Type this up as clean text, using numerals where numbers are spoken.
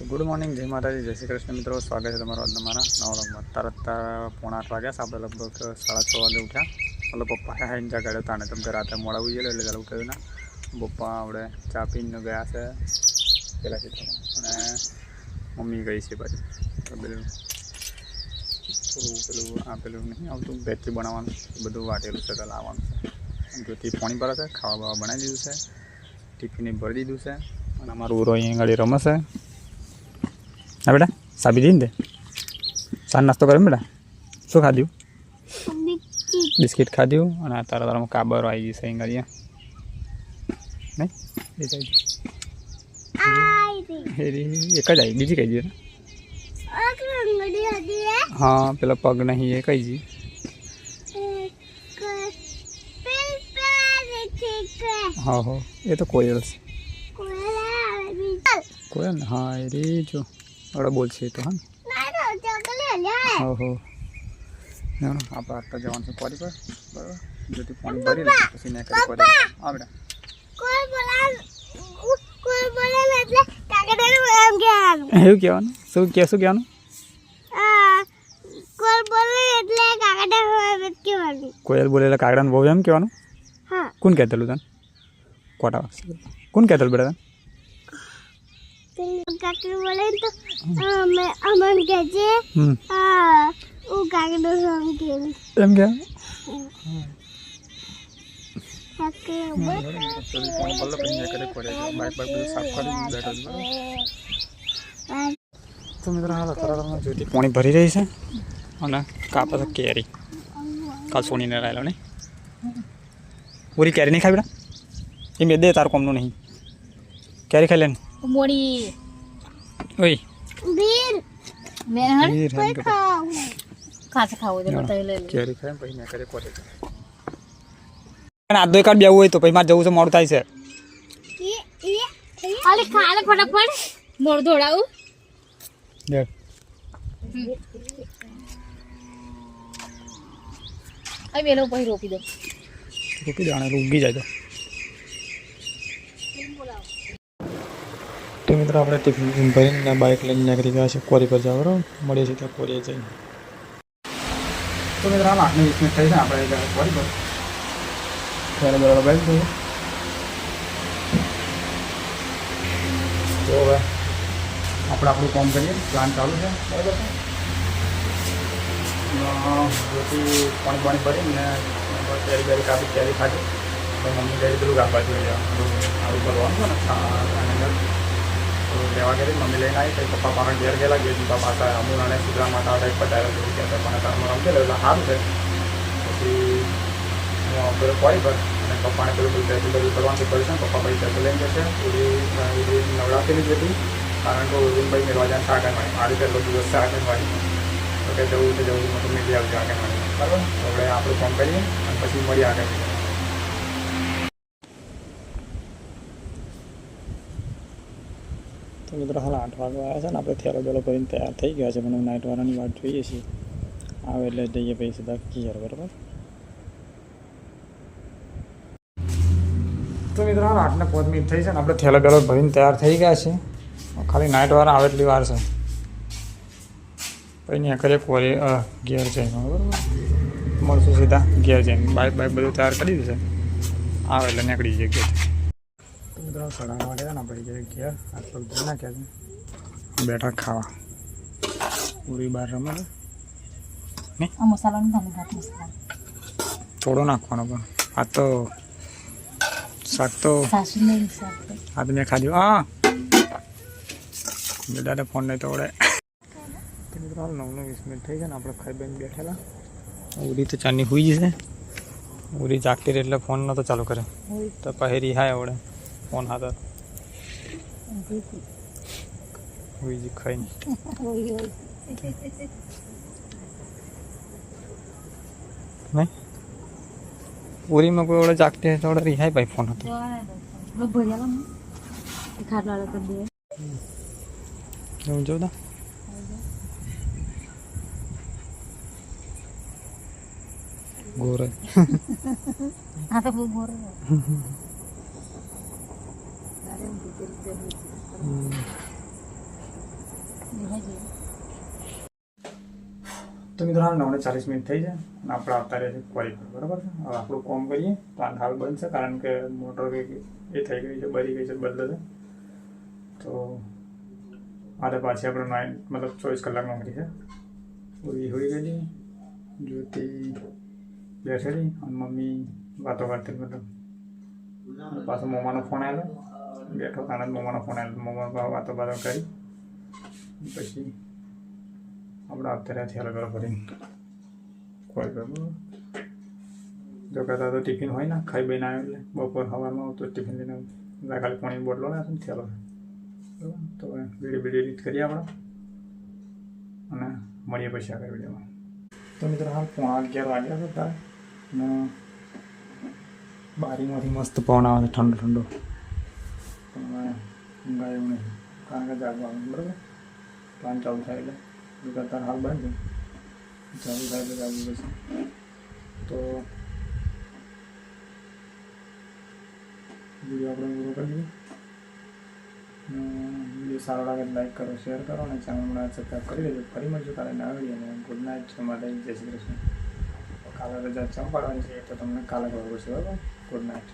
તો good morning, જય માતાજી, જય શ્રી કૃષ્ણ મિત્રો. સ્વાગત છે તમારો તમારા નવા વ્લોગમાં. તરત 7:45 વાગ્યા છે. આપણે લગભગ 6:30 વાગે ઉઠ્યા. મતલબ પપ્પા હિંજા કાઢ્યો તાને તમે રાતે મોડા ઉઈ ગયેલો એટલે ચાલુ ઉઠાવ્યું ના. પપ્પા આપણે ચા પીને ગયા છે પેલા ખેતરમાં અને મમ્મી ગઈ છે બાજુ. તો પેલું પેલું નહીં આવતું બેટરી બનાવવાનું બધું વાટેલું છે, તો લાવવાનું છે. જોથી પાણી ભરે છે, ખાવા બાવા બનાવી દીધું છે, ટિફિને ભરી દીધું છે. અને અમારું ઉરો અહીંયા ગાડી રમશે. હા બેટા, સાબી દઈને દે. સાંજ નાસ્તો કર્યો બેટા? શું ખાધું? બિસ્કિટ ખાધું. અને તારામાં કાબર આવી ગઈ છે અહીં ગાડી. નહીં એક જ આવી, બીજી કઈ દી? હા, પેલા પગ નહીં એ કઈ જી? હા હો, એ તો કોયલ છે. કોયલ ને? હા એ રે જો અડે બોલશે તો. હા હો આપણે આટલા જવાનું છે કોરી પર. બરાબર, જોથી પાણી ભરી લે પછી ને કરી કોરી. હા બેટા, એવું કહેવાનું? શું કહેવાનું? કોયલ બોલે એટલે કાગડાને બહુ એમ કહેવાનું? કોણ કહેતેલું તને? કોટા કોણ કહેતેલું બેટા? એમ કે તો મિત્રો હાલ અત્યારે જોતી પાણી ભરી રહી છે અને કાપે છે કેરી. કાલ સોનીને લાવેલો નહીં પૂરી કેરી નહીં ખાઈ બેટા? એ મેં દે તાર કોમનું નહીં. કેરી ખાઈ લે ને મોડી ઓય ખાસ ખાવું કેરી ખાય પછી મેં કરે કોરી. આ દો એકાદ બેવું હોય તો પછી મારે જવું છે, મોડું થાય છે. અરે ખાલે ફટાફટ મોડ દોડાવું. અહીં મેલો પછી રોપી દો. રોપી દો, આને ઉગી જાય તો મિત્રો આપણે ટિફિન ભરીને બાઇક લઈને નીકળી ગયા છે કોરી પર જવા. બરાબર, મળીએ છીએ ત્યાં કોરીએ જઈને. તો મિત્રો આમ 8 મિનિટ થઈ છે આપણે કોરી પર. ત્યારે બરાબર બાઇક થયું તો હવે આપણે આપણું કામ કરીએ. પ્લાન ચાલુ છે. બરાબર છે, પાણી ભરીને કેરી બેરી કાપી કેરી ખાધી. મમ્મી ડેડી પેલું કાપવા જોઈએ આવું કરવાનું છે ને લેવા કરી. મમ્મી લઈને આવી પછી પપ્પા પાછળ ઘેર ગયેલા. પપ્પા પાછા અમૂલ અને સુધરા માતા ટાઈપ પટાયેલા જોયું કે પપ્પાને તારમાં રમતેલો એટલે સારું છે. પછી હું પેલું કોરી પર અને પપ્પાને પેલું પેલું બધું કરવાનું કર્યું છે. પપ્પા પછી પેલું લઈને જશે. ઉડી નવરાત્રિની જ હતી, કારણ કે ઉડીને ભાઈ મેળવા જાય શાક આંગણવાડી. મારી પહેલો દિવસ છે આંગણવાડી. તો કે જવું તો જવું તો મેળવી આવજો આંગણવાડી. બરાબર, હવે આપણું કામ કરીએ અને પછી મળીએ આગળ. તો મિત્રો હાલ 8 વાગે આવ્યા છે ને આપણે થેલો બેલો ભરીને તૈયાર થઈ ગયા છે. મને નાઇટવાળાની વાત જોઈએ છીએ. આવે એટલે જઈએ પછી સીધા ઘેર. બરાબર, તો મિત્રો હાલ 8:05 મિનિટ થઈ છે ને આપણે થેલો બેલો ભરીને તૈયાર થઈ ગયા છે. ખાલી નાઇટવાળા આવે એટલી વાર છે. પછી ત્યાં કરીએ કોરી ઘેર જઈને. બરાબર, મળશું સીધા ઘેર જઈને. બાઇક બધું તૈયાર કરી દીધું છે. આવે એટલે નીકળી જઈએ ઘેર. મિત્રો 9:30 વાગે છે ને આપણે જઈએ ઘેર. આટલો બધું નાખ્યા છે, બેઠા ખાવા. પૂરી બહાર રમે છે નહીં. મસાલા મસાલા થોડો નાખવાનો પણ આ તો શાક તો આ તો મેં ખાધું. હા દાદા ફોન નહીં તો આવડે. મિત્રો હાલ 9:20 મિનિટ થઈ છે ને આપણે ખાઈ બેન બેઠેલા. ઉરી તો ચાની હુઈ જશે. ઉરી જાગતી રહે એટલે ફોન નહોતો ચાલુ કરે તો પહેરી હાય આવડે ફોન હાથ હુઈ જ ખાઈને. નહીં ઉરીમાં કોઈ ઓળે જાગતી હોય તો ઓળે રિહાય ભાઈ ફોન હતો. એવું જોઉં ગોરે હા તો બહુ ગોરે. તો મિત્રો હાલ 9:40 થઈ જાય અને આપણે આવતા રહે છે ક્વોરી પર, બરાબર છે. હવે આપણું કોમ કરીએ તો આ હાલ બંધ છે કારણ કે મોટર કંઈક એ થઈ ગઈ છે, બળી ગઈ છે, બદલે છે. તો આજે પાછી આપણે મતલબ 24 કલાક નોકરી છે. પૂરી હોઈ ગયેલી, જ્યોતિ બેઠેલી અને મમ્મી વાતો કરતી, મતલબ પાછો મમ્માનો ફોન આવ્યો, બેઠો કારણ મમ્માનો ફોન આવ્યો, મમ્મા વાતો કરી પછી આપણે આવતા રહ્યા થયા લગા ફરીને કોઈ બરાબર. જો કહેતા તો ટિફિન હોય ને ખાઈ બહીને આવ્યો એટલે બપોર સવારમાં આવતો ટિફિન લઈને આવ્યો, ખાલી પાણીની બોટલો ને થયેલો બરાબર. તો બીડી રીત કરીએ આપણે અને મળીએ પછી આગળ વિડીયોમાં. તો મિત્રો હાલ 11:30 વાગ્યા છે તારે ને બારીમાંથી મસ્ત પવન આવે છે, ઠંડો ઠંડો. પણ ઊંઘાય એવું નહીં કારણ કે જાગવાનું બરાબર. પ્લાન ચાલુ થાય એટલે દુકાન હાલ બંધ છે, ચાલુ થાય એટલે જાગવું પડશે. તો વિડીયો આપણે પૂરો કરી દઈએ. વિડીયો સારો લાગે તો લાઈક કરો, શેર કરો અને ચેનલમાં સબસ્ક્રાઈબ કરી દેજો. ફરી મળજો કાલે નવા વિડીયોને. ગુડ નાઇટ, માટે જય શ્રી કૃષ્ણ. કાલે રજા ચંપાડવાની છે તો તમને કાલે ખબર પડશે, બરાબર. Good night.